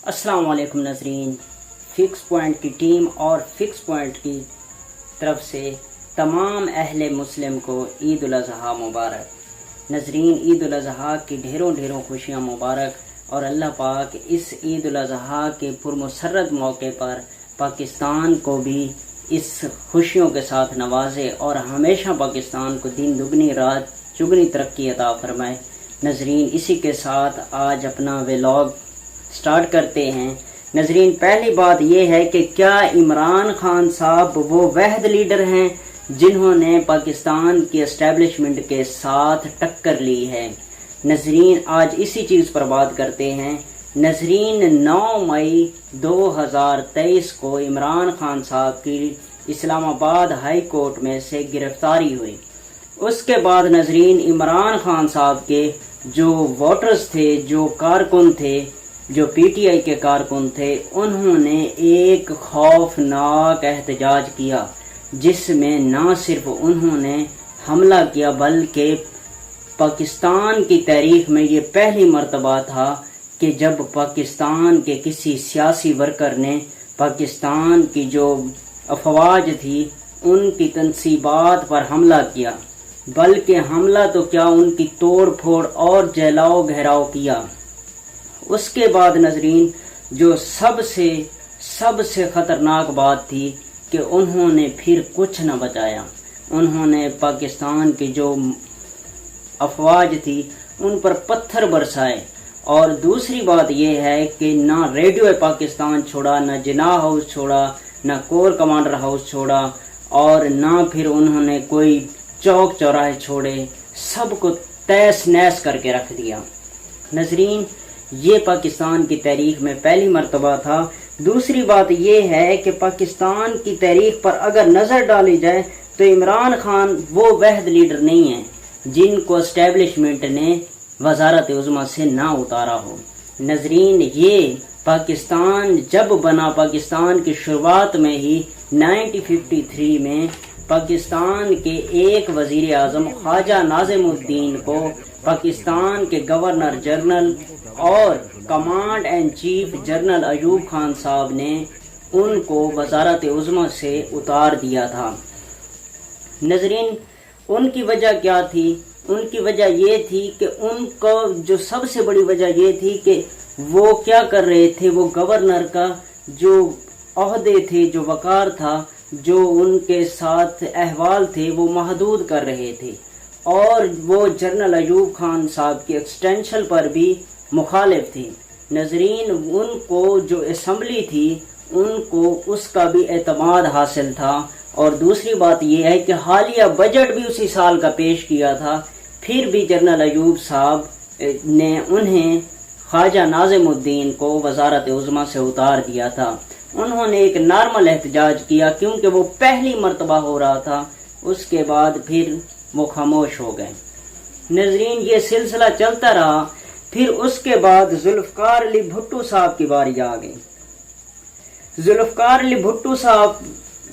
السلام علیکم ناظرین، فکس پوائنٹ کی ٹیم اور فکس پوائنٹ کی طرف سے تمام اہل مسلم کو عید الاضحیٰ مبارک۔ ناظرین، عید الاضحیٰ کی ڈھیروں خوشیاں مبارک، اور اللہ پاک اس عید الاضحیٰ کے پرمسرت موقع پر پاکستان کو بھی اس خوشیوں کے ساتھ نوازے اور ہمیشہ پاکستان کو دن دگنی رات چگنی ترقی عطا فرمائے۔ ناظرین، اسی کے ساتھ آج اپنا ولاگ سٹارٹ کرتے ہیں۔ ناظرین، پہلی بات یہ ہے کہ کیا عمران خان صاحب وہ واحد لیڈر ہیں جنہوں نے پاکستان کی اسٹیبلشمنٹ کے ساتھ ٹکر لی ہے؟ ناظرین، آج اسی چیز پر بات کرتے ہیں۔ ناظرین، 9 مئی 2023 کو عمران خان صاحب کی اسلام آباد ہائی کورٹ میں سے گرفتاری ہوئی۔ اس کے بعد ناظرین، عمران خان صاحب کے جو ووٹرز تھے، جو کارکن تھے، جو پی ٹی آئی کے کارکن تھے، انہوں نے ایک خوفناک احتجاج کیا جس میں نہ صرف انہوں نے حملہ کیا بلکہ پاکستان کی تاریخ میں یہ پہلی مرتبہ تھا کہ جب پاکستان کے کسی سیاسی ورکر نے پاکستان کی جو افواج تھی ان کی تنصیبات پر حملہ کیا، بلکہ حملہ تو کیا، ان کی توڑ پھوڑ اور جلاؤ گھیراؤ کیا۔ اس کے بعد ناظرین، جو سب سے خطرناک بات تھی کہ انہوں نے پھر کچھ نہ بچایا۔ انہوں نے پاکستان کی جو افواج تھی ان پر پتھر برسائے، اور دوسری بات یہ ہے کہ نہ ریڈیو پاکستان چھوڑا، نہ جناح ہاؤس چھوڑا، نہ کور کمانڈر ہاؤس چھوڑا، اور نہ پھر انہوں نے کوئی چوک چوراہے چھوڑے، سب کو تیس نیس کر کے رکھ دیا۔ ناظرین، یہ پاکستان کی تاریخ میں پہلی مرتبہ تھا۔ دوسری بات یہ ہے کہ پاکستان کی تاریخ پر اگر نظر ڈالی جائے تو عمران خان وہ واحد لیڈر نہیں ہیں جن کو اسٹیبلشمنٹ نے وزارت عظمیٰ سے نہ اتارا ہو۔ ناظرین، یہ پاکستان جب بنا، پاکستان کی شروعات میں ہی 1953 میں پاکستان کے ایک وزیر اعظم خواجہ ناظم الدین کو پاکستان کے گورنر جنرل اور command and chief general Ayub Khan صاحب نے ان کو وزارت عظمیٰ سے اتار دیا تھا۔ ناظرین، ان کی وجہ کیا تھی؟ ان کی وجہ یہ تھی کہ ان کو جو سب سے بڑی وجہ یہ تھی کہ وہ کیا کر رہے تھے، وہ گورنر کا جو عہدے تھے، جو وقار تھا، جو ان کے ساتھ احوال تھے، وہ محدود کر رہے تھے، اور وہ جنرل ایوب خان صاحب کی ایکسٹینشن پر بھی مخالف تھی۔ ناظرین، ان کو جو اسمبلی تھی ان کو اس کا بھی اعتماد حاصل تھا، اور دوسری بات یہ ہے کہ حالیہ بجٹ بھی اسی سال کا پیش کیا تھا، پھر بھی جنرل ایوب صاحب نے انہیں خواجہ ناظم الدین کو وزارت عظمیٰ سے اتار دیا تھا۔ انہوں نے ایک نارمل احتجاج کیا کیونکہ وہ پہلی مرتبہ ہو رہا تھا، اس کے بعد پھر وہ خاموش ہو گئے۔ ناظرین، یہ سلسلہ چلتا رہا، پھر اس کے بعد ذوالفقار علی بھٹو صاحب کی باری آ گئی۔ ذوالفقار علی بھٹو صاحب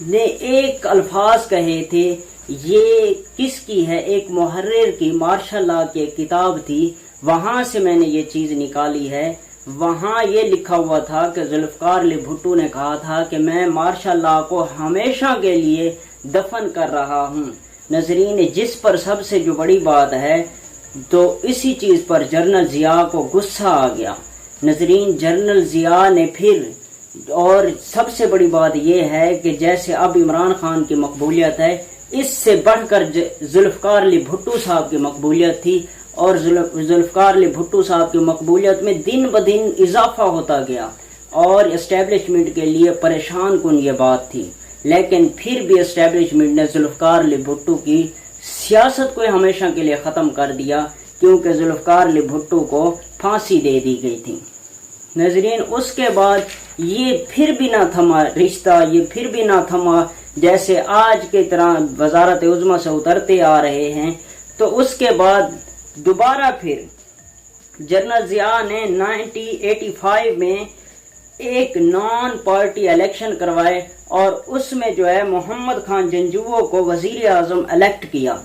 نے ایک الفاظ کہے تھے، یہ کس کی ہے؟ ایک محرر کی، مارشل لا کی ایک کتاب تھی، وہاں سے میں نے یہ چیز نکالی ہے۔ وہاں یہ لکھا ہوا تھا کہ ذوالفقار علی بھٹو نے کہا تھا کہ میں مارشل لا کو ہمیشہ کے لیے دفن کر رہا ہوں۔ ناظرین، جس پر سب سے جو بڑی بات ہے تو اسی چیز پر جنرل ضیاء کو غصہ آ گیا۔ ناظرین، جنرل ضیاء نے پھر، اور سب سے بڑی بات یہ ہے کہ جیسے اب عمران خان کی مقبولیت ہے، اس سے بڑھ کر ذوالفقار علی بھٹو صاحب کی مقبولیت تھی، اور ذوالفقار علی بھٹو صاحب کی مقبولیت میں دن بدن اضافہ ہوتا گیا، اور اسٹیبلشمنٹ کے لیے پریشان کن یہ بات تھی۔ لیکن پھر بھی اسٹیبلشمنٹ نے ذوالفقار علی بھٹو کی سیاست کو ہمیشہ کے لیے ختم کر دیا، کیونکہ ذوالفقار علی بھٹو کو پھانسی دے دی گئی تھی۔ ناظرین، اس کے بعد یہ پھر بھی نہ تھما رشتہ، یہ پھر بھی نہ تھما، جیسے آج کی طرح وزارت عظمیٰ سے اترتے آ رہے ہیں، تو اس کے بعد دوبارہ پھر جنرل ضیاء نے 1985 میں ایک نان پارٹی الیکشن کروائے، اور اس میں جو ہے محمد خان جنجوو کو وزیر اعظم الیکٹ کیا۔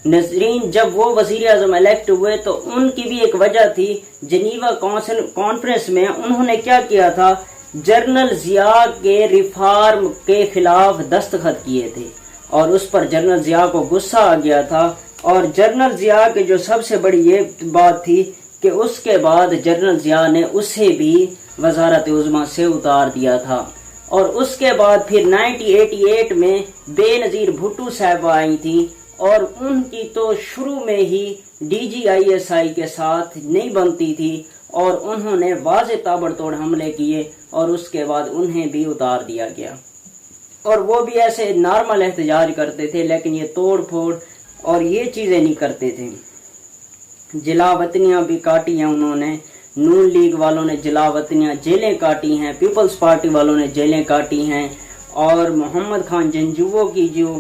ناظرین جب وہ وزیر اعظم الیکٹ ہوئے تو ان کی بھی ایک وجہ تھی، جنیوا کانفرنس میں انہوں نے کیا کیا تھا، جنرل ضیاء کے ریفارم کے خلاف دستخط کیے تھے اور اس پر جنرل ضیاء کو غصہ آ گیا تھا، اور جنرل ضیاء کے جو سب سے بڑی یہ بات تھی کہ اس کے بعد جنرل ضیاء نے اسے بھی وزارت عظمیٰ سے اتار دیا تھا، اور اس کے بعد پھر 1988 میں بے نظیر بھٹو صاحبہ آئی تھیں، اور ان کی تو شروع میں ہی DGISI کے ساتھ نہیں بنتی تھی اور انہوں نے واضح تابڑ توڑ حملے کیے اور اس کے بعد انہیں بھی اتار دیا گیا، اور وہ بھی ایسے نارمل احتجاج کرتے تھے لیکن یہ توڑ پھوڑ اور یہ چیزیں نہیں کرتے تھے۔ جلا وطنیاں بھی کاٹی ہیں انہوں نے، نون لیگ والوں نے جلا وطنیاں جیلیں کاٹی ہیں، پیپلز پارٹی والوں نے جیلیں کاٹی ہیں، اور محمد خان جنجوو کی جو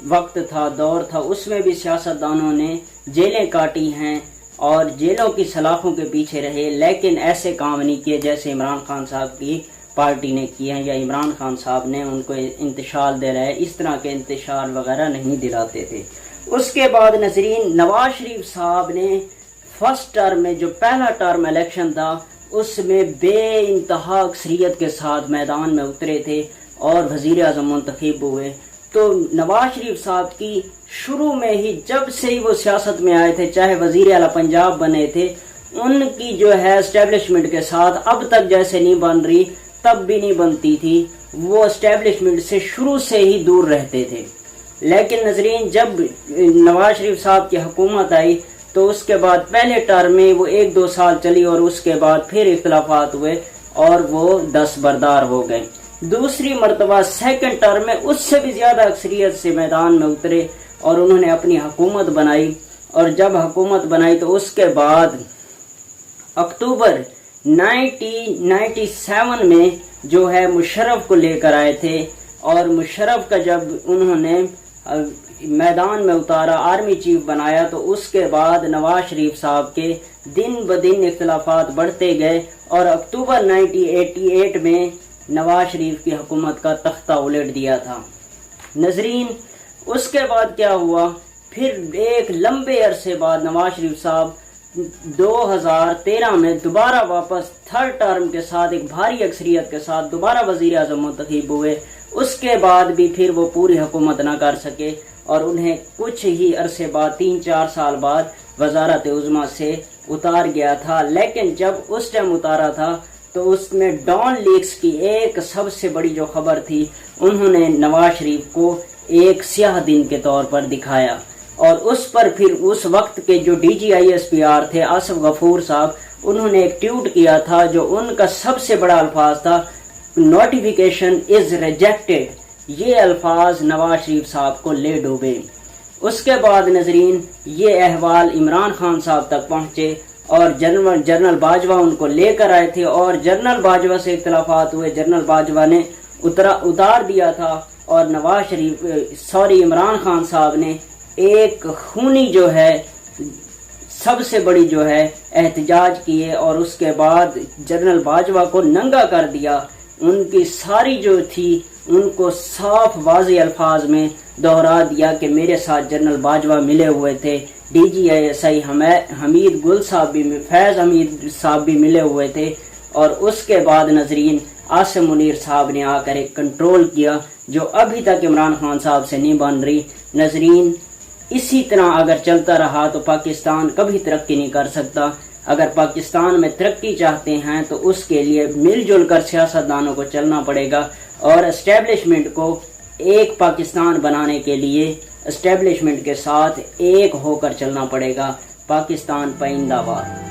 وقت تھا، دور تھا، اس میں بھی سیاستدانوں نے جیلیں کاٹی ہیں اور جیلوں کی سلاخوں کے پیچھے رہے، لیکن ایسے کام نہیں کیے جیسے عمران خان صاحب کی پارٹی نے کیے ہیں یا عمران خان صاحب نے ان کو انتشال دے رہے، اس طرح کے انتشال وغیرہ نہیں دلاتے تھے۔ اس کے بعد ناظرین نواز شریف صاحب نے فرسٹ ٹرم میں جو پہلا ٹرم الیکشن تھا اس میں بے انتہا اکثریت کے ساتھ میدان میں اترے تھے اور وزیر اعظم منتخب ہوئے۔ تو نواز شریف صاحب کی شروع میں ہی جب سے ہی وہ سیاست میں آئے تھے، چاہے وزیر اعلیٰ پنجاب بنے تھے، ان کی جو ہے اسٹیبلشمنٹ کے ساتھ اب تک جیسے نہیں بن رہی تب بھی نہیں بنتی تھی، وہ اسٹیبلشمنٹ سے شروع سے ہی دور رہتے تھے۔ لیکن ناظرین جب نواز شریف صاحب کی حکومت آئی تو اس کے بعد پہلے ٹرم میں وہ 1-2 سال چلی اور اس کے بعد پھر اختلافات ہوئے اور وہ دستبردار ہو گئے۔ دوسری مرتبہ سیکنڈ ٹرم میں اس سے بھی زیادہ اکثریت سے میدان میں اترے اور انہوں نے اپنی حکومت بنائی، اور جب حکومت بنائی تو اس کے بعد اکتوبر 1997 میں جو ہے مشرف کو لے کر آئے تھے، اور مشرف کا جب انہوں نے میدان میں اتارا، آرمی چیف بنایا، تو اس کے بعد نواز شریف صاحب کے دن بدن اختلافات بڑھتے گئے اور اکتوبر 1988 میں نواز شریف کی حکومت کا تختہ الٹ دیا تھا۔ ناظرین اس کے بعد کیا ہوا، پھر ایک لمبے عرصے بعد نواز شریف صاحب 2013 میں دوبارہ واپس تھرڈ ٹرم کے ساتھ ایک بھاری اکثریت کے ساتھ دوبارہ وزیر اعظم منتخب ہوئے۔ اس کے بعد بھی پھر وہ پوری حکومت نہ کر سکے اور انہیں کچھ ہی عرصے بعد 3-4 سال بعد وزارت عظمیٰ سے اتار گیا تھا۔ لیکن جب اس ٹائم اتارا تھا تو اس میں ڈان لیکس کی ایک سب سے بڑی جو خبر تھی، انہوں نے نواز شریف کو ایک سیاہ دن کے طور پر دکھایا، اور اس پر پھر اس وقت کے جو DGISPR تھے آصف غفور صاحب، انہوں نے ایک ٹویٹ کیا تھا جو ان کا سب سے بڑا الفاظ تھا، نوٹیفیکیشن از ریجیکٹڈ۔ یہ الفاظ نواز شریف صاحب کو لے ڈوبے۔ اس کے بعد ناظرین یہ احوال عمران خان صاحب تک پہنچے اور جنرل باجوہ ان کو لے کر آئے تھے، اور جنرل باجوہ سے اختلافات ہوئے، جنرل باجوہ نے اتار دیا تھا، اور عمران خان صاحب نے ایک خونی جو ہے سب سے بڑی جو ہے احتجاج کیے، اور اس کے بعد جنرل باجوہ کو ننگا کر دیا، ان کی ساری جو تھی ان کو صاف واضح الفاظ میں دہرا دیا کہ میرے ساتھ جنرل باجوہ ملے ہوئے تھے، DGISI حمید گل صاحب بھی، فیض حمید صاحب بھی ملے ہوئے تھے، اور اس کے بعد ناظرین عاصم منیر صاحب نے آ کر ایک کنٹرول کیا جو ابھی تک عمران خان صاحب سے نہیں بن رہی۔ ناظرین اسی طرح اگر چلتا رہا تو پاکستان کبھی ترقی نہیں کر سکتا۔ اگر پاکستان میں ترقی چاہتے ہیں تو اس کے لیے مل جل کر سیاستدانوں کو چلنا پڑے گا، اور اسٹیبلشمنٹ کو ایک پاکستان بنانے کے لیے اسٹیبلشمنٹ کے ساتھ ایک ہو کر چلنا پڑے گا۔ پاکستان پائندہ باد۔